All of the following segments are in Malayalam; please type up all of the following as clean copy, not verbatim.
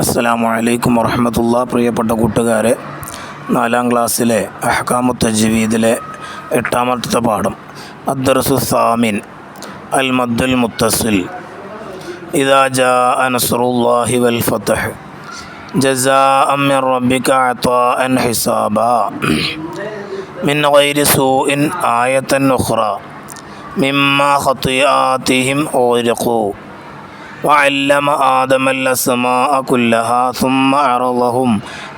അസ്സലാമു അലൈക്കും വറഹ്മത്തുള്ളാഹി. പ്രിയപ്പെട്ട കൂട്ടുകാരെ, 4ാം ക്ലാസ്സിലെ അഹ്കാമു തജ്വീദിലെ 8ാമത്തെ പാഠം അദ്ദർസു സാമിൻ അൽ മദ്ദുൽ മുത്തസിൽ. ഇദാ ജാഅ നസ്റുല്ലാഹി വൽ ഫത്ഹ് ജസാഅൻ മിൻ റബ്ബിക അതാഅൻ ഹിസാബാ മിൻ ഗൈരി സൂഇൻ ആയതൻ ഉഖ്റാ മിമ്മാ ഖതിആതിഹിം ഉഗ്രിഖൂ وعلم آدم الأسماء كلها ثم عرضهم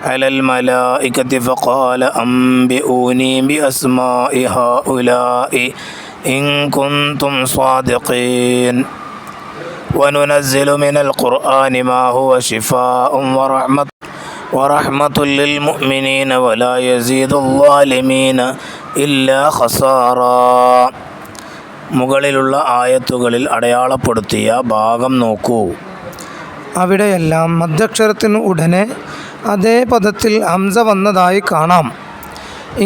على الملائكة فقال أنبئوني بأسماء هؤلاء إن كنتم صادقين وننزل من القرآن ما هو شفاء ورحمة للمؤمنين ولا يزيد الظالمين إلا خسارا. മുകളിലുള്ള ആയത്തുകളിൽ അടയാളപ്പെടുത്തിയ ഭാഗം നോക്കൂ. അവിടെയെല്ലാം മദ്യക്ഷരത്തിന് ഉടനെ അതേ പദത്തിൽ ഹംസ വന്നതായി കാണാം.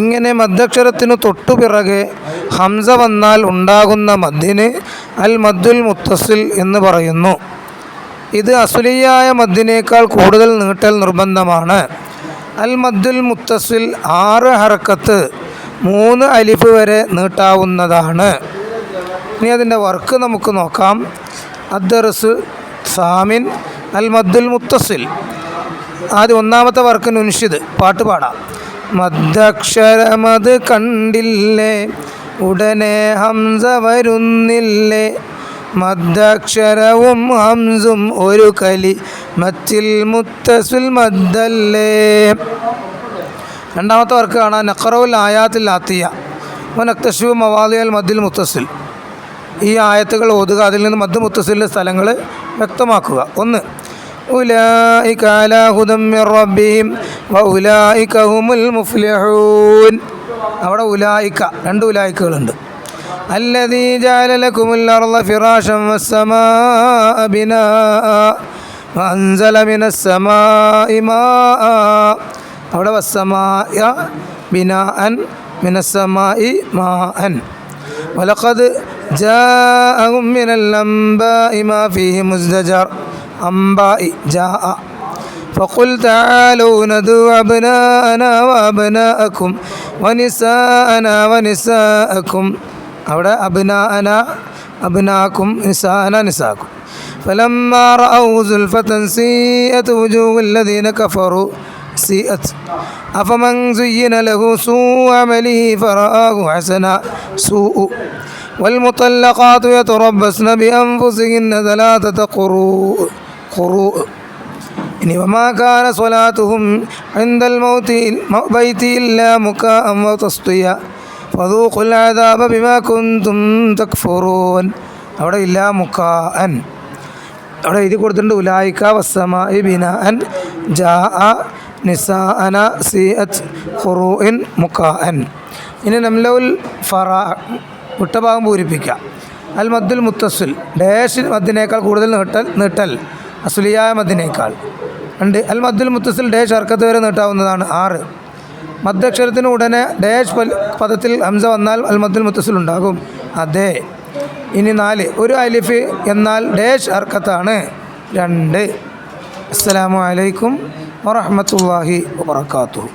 ഇങ്ങനെ മദ്യക്ഷരത്തിനു തൊട്ടുപിറകെ ഹംസ വന്നാൽ ഉണ്ടാകുന്ന മദ്ദിന് അൽ മദ്ദുൽ മുത്തസിൽ എന്ന് പറയുന്നു. ഇത് അസ്ലിയായ മദ്ദിനേക്കാൾ കൂടുതൽ നീട്ടൽ നിർബന്ധമാണ്. അൽ മദ്ദുൽ മുത്തസിൽ 6 ഹർക്കത്ത് 3 അലിഫ് വരെ നീട്ടാവുന്നതാണ്. ഇനി അതിൻ്റെ വർക്ക് നമുക്ക് നോക്കാം. അദ്ദർസ് സാമിൻ അൽ മദ്ദുൽ മുത്തസിൽ. ആദ്യം 1ാമത്തെ വർക്ക് നുൻഷിദ്, പാട്ട് പാടാം. മദ്ദക്ഷരമത് കണ്ടില്ലേ ഉടനെ ഹംസ വരുന്നില്ലേ, മദ്ദക്ഷരവും ഹംസും ഒരു കലി മത്തിൽ മുത്തസിൽ മദ്ദല്ലേ. 2ാമത്തെ വർക്ക് കാണാം. നഖറവുൽ ആയാത്തിൽ ആത്തിയ വനക്തശിവു മവാദിയൽ മദ്ദുൽ മുത്തസിൽ. ഈ ആയത്തുകൾ ഓതുക, അതിൽ നിന്ന് മദ്ദ് മുത്തസിലിൻ്റെ സ്ഥലങ്ങൾ വ്യക്തമാക്കുക. 1. ഉലൈക അലാ ഹുദം മിർ റബ്ബിഹിം വഉലൈക ഹുമുൽ മുഫ്ലിഹൂൻ. അവിടെ ഉലൈക 2 ഉലൈകകളുണ്ട്. അല്ലദീ ജഅല ലക്കുമുൽ അർള ഫിറാശൻ വസ്സമാഅ ബിനാഅ വഅൻസല മിനസ് സമാഇ മാഅ. അവിടെ വസ്സമാഅ ബിനാഅൻ മിനസ് സമാഇ മാഅൻ. വലഖദ് ജാഅഹും മിനൽ അംബാഇ മാ ഫീഹി മുസ്ദജർ. അംബാഇ ജാഅ. ഫഖുൽ തആലൂ നദൂ അബ്നാഅനാ വഅബ്നാഅക്കും വനിസാഅനാ വനിസാഅക്കും. അവിടെ അബ്നാഅനാ അബ്നാഅക്കും നിസാഅനാ നിസാഅക്കും. ഫലമ്മാ റഅൗ സുൽഫതൻ സീഅത് വുജൂഹുൽ ലദീന കഫറൂ സീഅത് അഫമൻ സുയ്യിന ലഹു സൂഉ അമലിഹി ഫറആഹു ഹസന സൂഉ والمطلقات يتربصن بأنفسهن 3 قروء. ഇനി വമാ കാന സ്വലാത്തുഹും ഇൻദൽ ബൈതി ഇല്ലാ മുകാഅൻ വതസ്തിയ ഫദൂഖുൽ അദാബ ബിമാ കുൻതും തക്ഫുറൂൻ. അവിടെ ഇല്ലാ മുകാഅൻ അവിടെ എഴുതി കൊടുത്തിട്ടുണ്ട്. ഉലൈക വസ്സമാഇ ബിനാഅൻ ജാഅ നിസാഅന സീഅത് ഖുറൂഇൻ മുകാഅൻ. ഇനി നംലഉൽ ഫറാ വിട്ടഭാഗം പൂരിപ്പിക്കുക. അൽ മദ്ദുൽ മുത്തസിൽ ഡാഷ് മദ്ദിനേക്കാൾ കൂടുതൽ നീട്ടൽ അസ്ലിയായ മദ്ദിനേക്കാൾ 2. അൽ മദ്ദുൽ മുത്തസിൽ ഡാഷ് ഹർക്കത്ത് വരെ നീട്ടാവുന്നതാണ്. 6. മദ്ദക്ഷരത്തിന് ഉടനെ ഡാഷ് പദത്തിൽ ഹംസ വന്നാൽ അൽ മദ്ദുൽ മുത്തസിൽ ഉണ്ടാകും. അതെ. ഇനി 4. ഒരു അലിഫ് എന്നാൽ ഡാഷ് ഹർക്കത്താണ്. 2. അസ്സലാമു അലൈക്കും വറഹ്മത്തുള്ളാഹി വബറകാതുഹു.